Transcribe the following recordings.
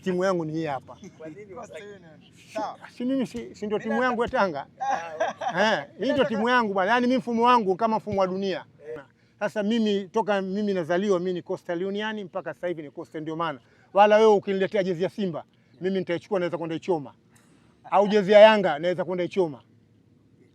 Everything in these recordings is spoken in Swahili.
Mimi timu yangu ni hii hapa. Kwa nini sawa? Si mimi si ndio timu yangu ya Tanga? Hii ndio timu yangu bwana. Yaani mimi mfumo wangu kama mfumo wa dunia. Sasa mimi toka mimi nazaliwa mimi ni Coastal Union mpaka sasa hivi ni Coastal, ndio maana. Wala wewe ukiniletea jezi ya Simba, mimi nitaichukua naweza kwenda ichoma. Au jezi ya Yanga naweza kwenda ichoma.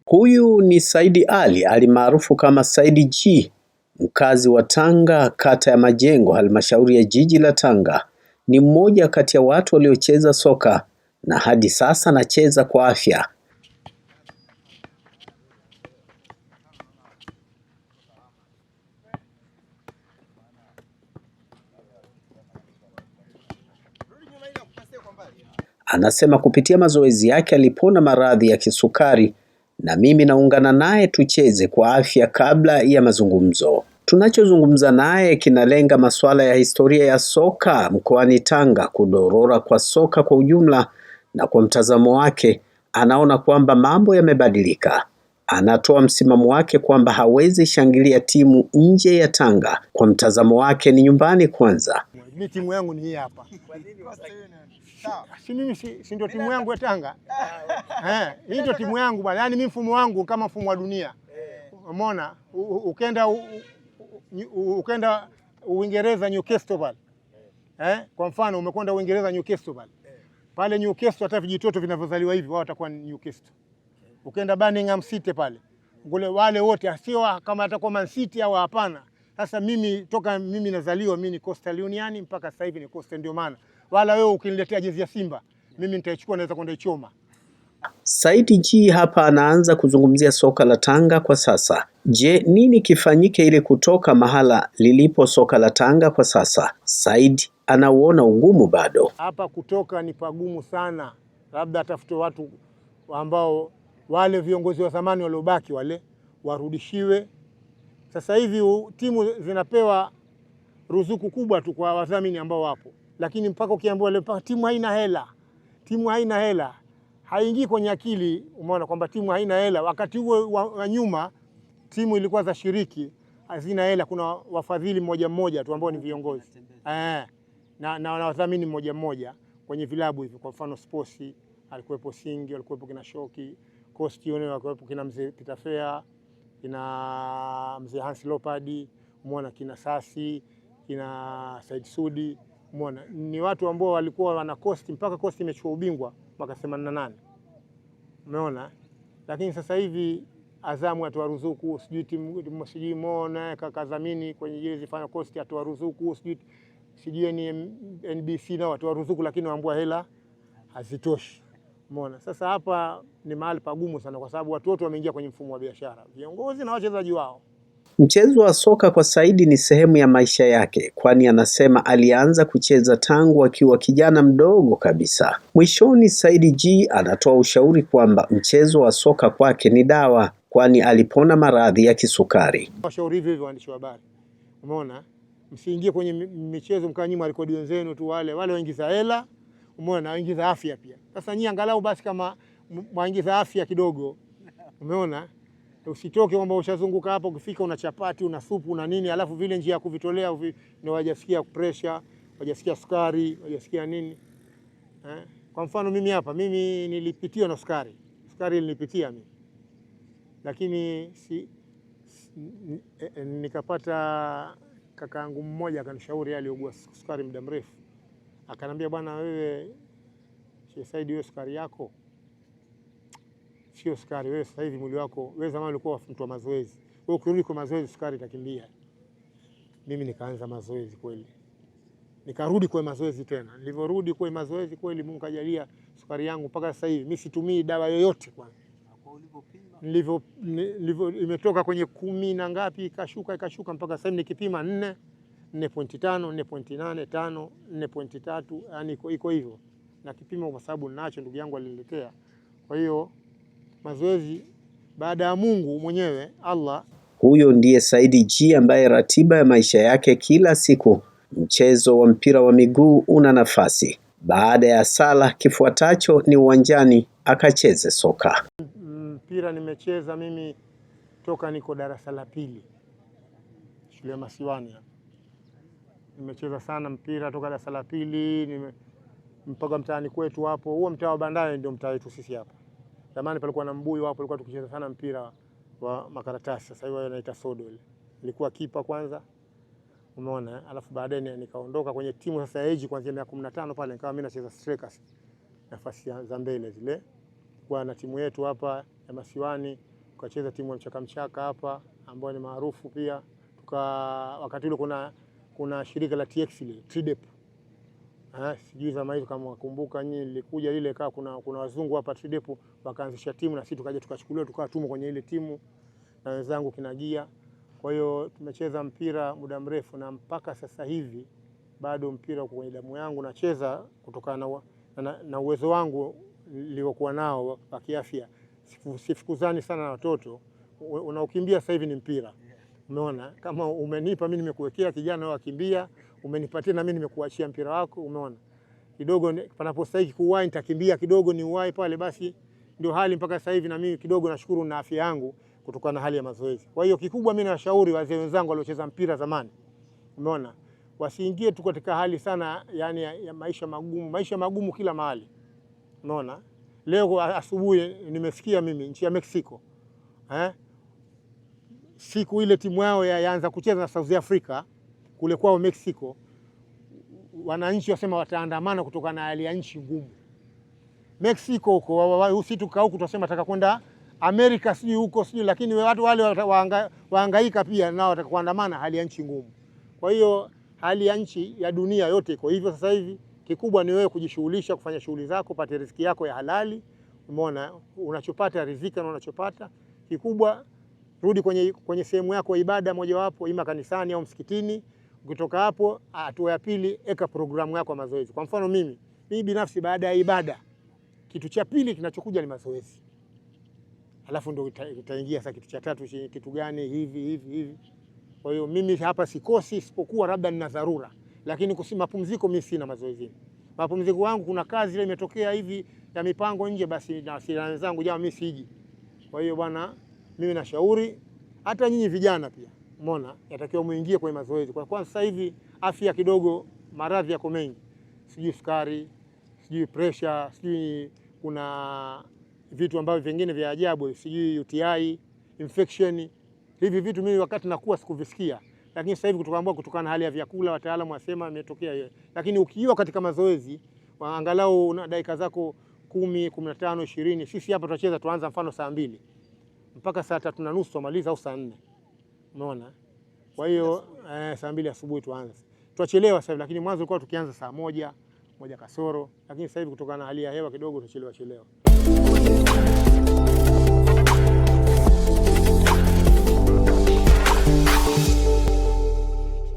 Huyu ni Saidi Ali alimaarufu kama Saidi G, mkazi wa Tanga, kata ya Majengo, halmashauri ya jiji la Tanga. Ni mmoja kati ya watu waliocheza soka na hadi sasa anacheza kwa afya. Anasema kupitia mazoezi yake alipona maradhi ya kisukari, na mimi naungana naye tucheze kwa afya kabla ya mazungumzo. Tunachozungumza naye kinalenga masuala ya historia ya soka mkoani Tanga, kudorora kwa soka kwa ujumla, na kwa mtazamo wake anaona kwamba mambo yamebadilika. Anatoa msimamo wake kwamba hawezi shangilia timu nje ya Tanga. Kwa mtazamo wake ni nyumbani kwanza. Mimi timu yangu ni hii hapa. Kwa nini sawa? Si mimi si ndio timu yangu ya Tanga? Hii ndio timu yangu bwana. Yaani mimi mfumo wangu kama mfumo wa dunia. Umeona? Ukenda Uingereza Newcastle pale. Kwa mfano umekwenda Uingereza Newcastle pale. Pale Newcastle hata vijitoto vinavyozaliwa hivi wao watakuwa Newcastle. Ukenda Birmingham City pale. Ngule wale wote sio kama atakuwa Man City au hapana. Sasa mimi toka mimi nazaliwa mimi ni Coastal Union mpaka sasa hivi ni Coastal, ndio maana. Wala wewe ukiniletea jezi ya Simba, mimi nitaichukua naweza kwenda ichoma. Saidi G hapa anaanza kuzungumzia soka la Tanga kwa sasa. Je, nini kifanyike ili kutoka mahala lilipo soka la Tanga kwa sasa? Saidi anauona ugumu bado. Hapa kutoka ni pagumu sana. Labda atafute watu ambao wale viongozi wa zamani waliobaki wale warudishiwe. Sasa hivi timu zinapewa ruzuku kubwa tu kwa wadhamini ambao wapo. Lakini mpaka ukiambiwa leo timu haina hela. Timu haina hela. Haingii kwenye akili, umeona kwamba timu haina hela. Wakati huo wa nyuma timu ilikuwa za shiriki hazina hela, kuna wafadhili mmoja tu ambao ni viongozi. Na wadhamini mmoja kwenye vilabu hivi. Kwa mfano Sports alikuwepo Singi, alikuwepo kina Shoki, Coast Union alikuwepo kina Mzee Peter Fair, kina Mzee Hans Lopadi, umeona kina Sasi, kina Said Sudi, umeona ni watu ambao walikuwa wana Coast mpaka Coast imechukua ubingwa mpaka 88. Umeona? Lakini sasa hivi Azamu atoa ruzuku, sijui timu sijui Mona kakadhamini kwenye jezi fanya Coast atoa ruzuku, sijui ni NBC nao atoa ruzuku, lakini waambua hela hazitoshi. Umeona? Sasa hapa ni mahali pagumu sana kwa sababu watu wote wameingia kwenye mfumo wa biashara, viongozi na wachezaji wao. Mchezo wa soka kwa Saidi ni sehemu ya maisha yake, kwani anasema alianza kucheza tangu akiwa kijana mdogo kabisa. Mwishoni, Saidi G anatoa ushauri kwamba mchezo wa soka kwake ni dawa, kwani alipona maradhi ya kisukari. Washauri hivi waandishi wa habari, umeona, msiingie kwenye michezo mkanyima rekodi wenzenu tu, wale waingiza hela, umeona, waingiza afya pia. Sasa nyinyi angalau basi kama waingiza afya kidogo, umeona. Usitoke kwamba ushazunguka hapo ukifika una chapati, una supu, una nini, alafu vile njia ya kuvitolea ndio wajasikia pressure, wajasikia sukari, wajasikia nini. Kwa mfano mimi hapa, mimi nilipitia na sukari. Sukari ilinipitia mimi. Lakini nikapata kakaangu mmoja akanishauri aliyeugua sukari muda mrefu. Akanambia, bwana wewe Sheikh Said, wewe sukari yako sio sukari, wewe sasa hivi mwili wako, wewe zamani ulikuwa mtu wa mazoezi. Wewe ukirudi kwa mazoezi sukari itakimbia. Mimi nikaanza mazoezi kweli. Nikarudi kwa mazoezi tena. Nilivyorudi kwa mazoezi kweli Mungu kajalia sukari yangu mpaka sasa hivi mimi situmii dawa yoyote kwanza. Kwa ulipopima? Nilivyo imetoka kwenye 10 na ngapi ikashuka mpaka sasa hivi nikipima 4, 4.5, 4.8, 5, 4.3, yani iko hivyo. Na kipimo kwa sababu ninacho, ndugu yangu aliniletea. Kwa hiyo mazoezi baada ya Mungu mwenyewe Allah. Huyo ndiye Saidi G ambaye ratiba ya maisha yake kila siku mchezo wa mpira wa miguu una nafasi. Baada ya sala kifuatacho ni uwanjani akacheze soka. Mpira nimecheza mimi toka niko darasa la 2 shule ya Masiwani. Nimecheza sana mpira toka darasa la 2, mpaka mtaani kwetu hapo. Huo mtaa wa Bandari ndio mtaa wetu sisi hapa. Zamani palikuwa na mbuyu hapo, tulikuwa tukicheza sana mpira wa makaratasi. Sasa hiyo inaita sodo ile. Nilikuwa kipa kwanza. Umeona, alafu baadaye nikaondoka kwenye timu sasa ya age kuanzia miaka 15 pale nikawa mimi nacheza strikers. Nafasi za mbele zile. Kwa na timu yetu hapa ya Masiwani, tukacheza timu ya mchaka mchaka hapa ambayo ni maarufu pia. Wakati ule kuna shirika la TX ile, Tridep. Sijui zama hizo kama wakumbuka nyinyi, lilikuja lile kuna wazungu hapa Tridep wakaanzisha timu na sisi tukaja tukachukuliwa tukawa tumo kwenye ile timu na wenzangu kinagia. Kwa hiyo tumecheza mpira muda mrefu na mpaka sasa hivi bado mpira uko kwenye damu yangu, nacheza kutokana na uwezo wangu niliokuwa nao wa kiafya. Sifukuzani sana na watoto. Unaokimbia sasa hivi ni mpira. Umeona, kama umenipa mimi nimekuwekea kijana wa kimbia, umenipatia na mimi nimekuachia mpira wako. Umeona, kidogo panapostahili kuwahi nitakimbia kidogo ni uwahi pale. Basi ndio hali mpaka sasa hivi, na mimi kidogo nashukuru na afya yangu kutokana na hali ya mazoezi. Kwa hiyo kikubwa mimi nawashauri wazee wenzangu waliocheza mpira zamani, umeona, wasiingie tu katika hali sana yani ya maisha magumu kila mahali. Umeona, leo asubuhi nimesikia mimi nchi ya Mexico siku ile timu yao yaanza kucheza na South Africa kule kwao Mexico, wananchi wasema wataandamana kutokana na hali ya nchi ngumu. Mexico huko sisi tukaa huko tunasema nataka kwenda Amerika sijui huko sijui, lakini watu wale wahangaika pia nao wataka kuandamana, hali ya nchi ngumu. Kwa hiyo hali ya nchi ya dunia yote iko hivyo sasa hivi. Kikubwa ni wewe kujishughulisha, kufanya shughuli zako, upate riziki yako ya halali. Umeona, unachopata riziki na unachopata. Kikubwa rudi kwenye sehemu yako ya ibada mojawapo, ima kanisani au msikitini. Ukitoka hapo, hatua ya pili, eka programu yako ya mazoezi. Kwa mfano mimi binafsi baada ya ibada, kitu cha pili kinachokuja ni mazoezi. Alafu ndio itaingia sasa kitu cha tatu, kitu gani hivi. Kwa hiyo mimi hapa sikosi, isipokuwa labda nina dharura. Lakini mapumziko mimi sina mazoezi. Mapumziko wangu kuna kazi ile imetokea hivi ya mipango nje, basi na wenzangu jamaa mimi siji. Kwa hiyo bwana, mimi nashauri hata nyinyi vijana pia, umeona, yatakiwa muingie kwenye mazoezi. Kwa sasa hivi afya kidogo, maradhi yako mengi. Sijui sukari, sijui pressure, sijui kuna vitu ambavyo vingine vya ajabu, sijui UTI, infection. Hivi vitu mimi wakati nakuwa sikuvisikia. Lakini sasa hivi kutokana na hali ya vyakula wataalamu wasema imetokea hiyo. Lakini ukiwa katika mazoezi, angalau una dakika zako 10, 15, 20. Sisi hapa tutacheza, tuanza mfano saa 2 mpaka saa 3:30 tumaliza, au saa 4. Umeona? Kwa hiyo saa 2 asubuhi tuanze. Tuachelewa sasa, lakini mwanzo tulikuwa tukianza saa 1 kasoro, lakini sasa hivi kutokana na hali ya hewa kidogo tutachelewa.